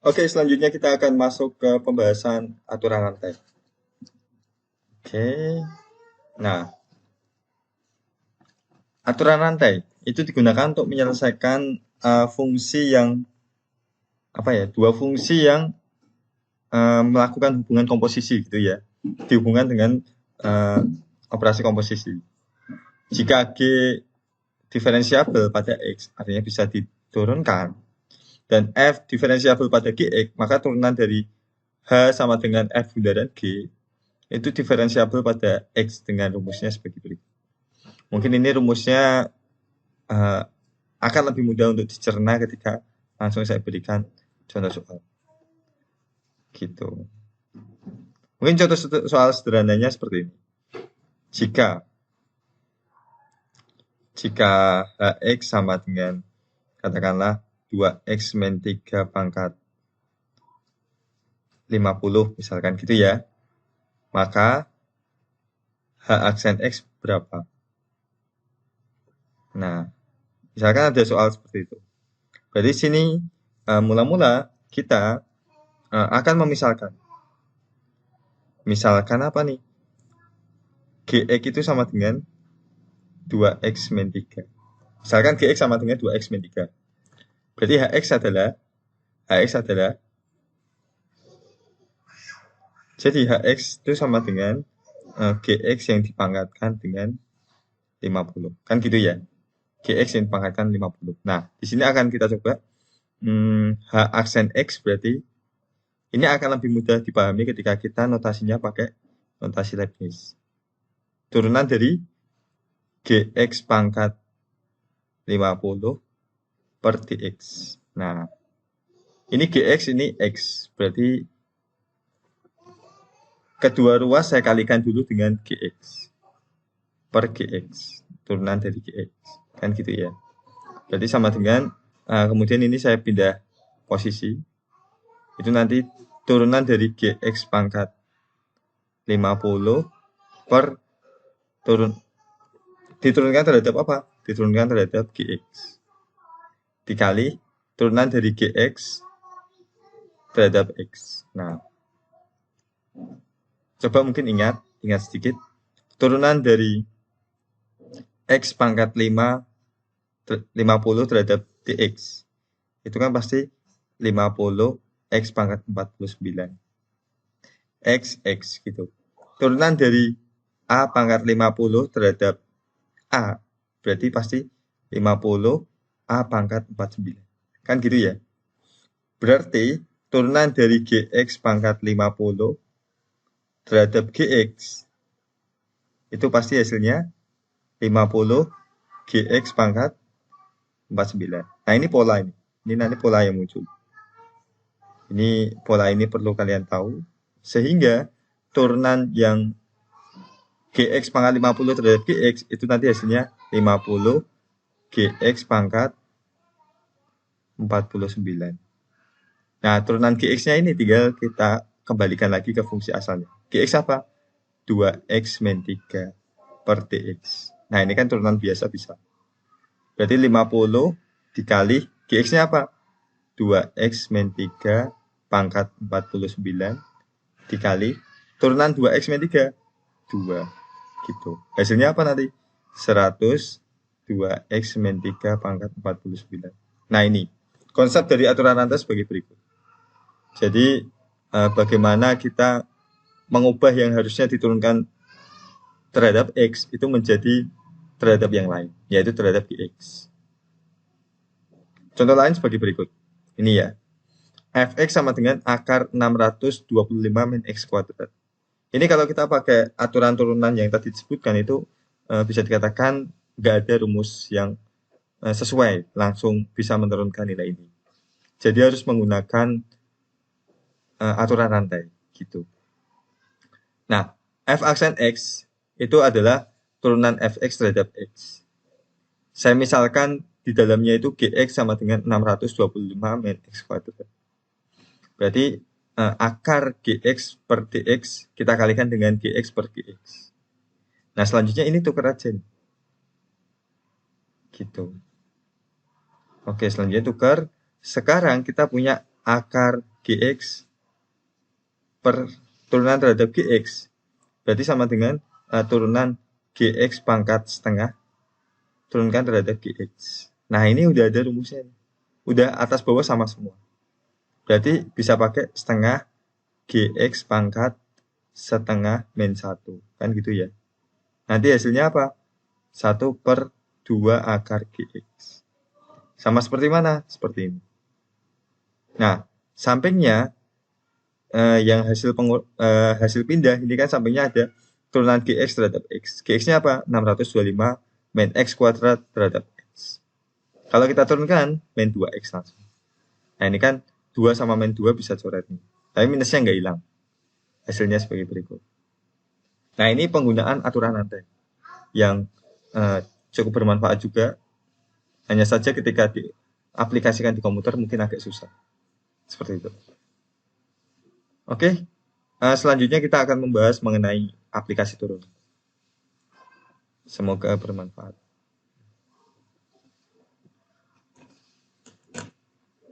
Oke, selanjutnya kita akan masuk ke pembahasan aturan rantai. Oke, nah aturan rantai itu digunakan untuk menyelesaikan fungsi yang apa ya, dua fungsi yang melakukan hubungan komposisi gitu ya, dihubungkan dengan uh, operasi komposisi. Jika G diferensiabel pada X, artinya bisa diturunkan, dan F diferensiabel pada Gx, maka turunan dari H sama dengan F bundaran G itu diferensiabel pada X dengan rumusnya sebagai berikut. Mungkin ini rumusnya akan lebih mudah untuk dicerna ketika langsung saya berikan contoh soal. Gitu. Mungkin contoh soal sederhananya seperti ini. Jika Hx sama dengan katakanlah 2x min 3 pangkat 50 misalkan gitu ya, maka H aksen X berapa? Nah, misalkan ada soal seperti itu. Berarti sini mula-mula kita akan memisalkan. Misalkan apa nih? Gx itu sama dengan 2x min 3. Misalkan Gx sama dengan 2x min 3. Berarti Hx adalah jadi Hx itu sama dengan Gx yang dipangkatkan dengan 50. Kan gitu ya. Gx yang dipangkatkan 50. Nah, di sini akan kita coba H aksen X berarti ini akan lebih mudah dipahami ketika kita notasinya pakai notasi Leibniz. Turunan dari Gx pangkat 50 per Dx. Nah, ini Gx, ini X. Berarti kedua ruas saya kalikan dulu dengan Gx. Per Gx. Turunan dari Gx. Kan gitu ya. Berarti sama dengan, kemudian ini saya pindah posisi. Itu nanti turunan dari Gx pangkat 50 per diturunkan terhadap apa? Diturunkan terhadap Gx. Dikali turunan dari Gx terhadap X. Nah, coba mungkin ingat sedikit. Turunan dari X pangkat 50 terhadap Dx. Itu kan pasti 50 X pangkat 49. X gitu. Turunan dari A pangkat 50 terhadap A. Berarti pasti 50 A pangkat 49. Kan gitu ya. Berarti turunan dari Gx pangkat 50 terhadap Gx itu pasti hasilnya 50 Gx pangkat 49. Nah, ini pola ini. Ini nanti pola yang muncul. Ini pola ini perlu kalian tahu. Sehingga turunan yang Gx pangkat 50 terhadap Gx itu nanti hasilnya 50 Gx pangkat 49. Nah, turunan Gx-nya ini tinggal kita kembalikan lagi ke fungsi asalnya. Gx apa? 2x min 3 per Dx. Nah, ini kan turunan biasa bisa. Berarti 50 dikali Gx-nya apa? 2x min 3 pangkat 49 dikali turunan 2x min 3. 2. Gitu. Hasilnya apa nanti? 100 2x min 3 pangkat 49. Nah, ini konsep dari aturan rantai sebagai berikut. Jadi bagaimana kita mengubah yang harusnya diturunkan terhadap X itu menjadi terhadap yang lain, yaitu terhadap Gx. Contoh lain sebagai berikut. Ini ya. Fx sama dengan akar 625 min X kuadrat. Ini kalau kita pakai aturan turunan yang tadi disebutkan itu bisa dikatakan nggak ada rumus yang sesuai langsung bisa menurunkan nilai ini. Jadi harus menggunakan aturan rantai gitu. Nah, f aksen X itu adalah turunan fx terhadap X. Saya misalkan di dalamnya itu Gx sama dengan 625 min X kuadrat. Berarti akar Gx per Dx kita kalikan dengan Gx per Gx. Nah, selanjutnya ini tukar aja nih. Gitu. Oke, selanjutnya tukar. Sekarang kita punya akar GX per turunan terhadap GX berarti sama dengan turunan GX pangkat setengah turunkan terhadap GX. Nah ini udah ada rumusnya, udah atas bawah sama semua. Berarti bisa pakai setengah GX pangkat setengah min 1. Kan gitu ya. Nanti hasilnya apa? 1/2 akar GX. Sama seperti mana? Seperti ini. Nah, sampingnya yang hasil pindah, ini kan sampingnya ada turunan GX terhadap X. GX-nya apa? 625 min X kuadrat terhadap X. Kalau kita turunkan, min 2X langsung. Nah, ini kan 2 sama min 2 bisa coret nih. Tapi minusnya nggak hilang. Hasilnya sebagai berikut. Nah, ini penggunaan aturan rantai yang cukup bermanfaat juga. Hanya saja ketika diaplikasikan di komputer mungkin agak susah. Seperti itu. Oke, selanjutnya kita akan membahas mengenai aplikasi turun. Semoga bermanfaat.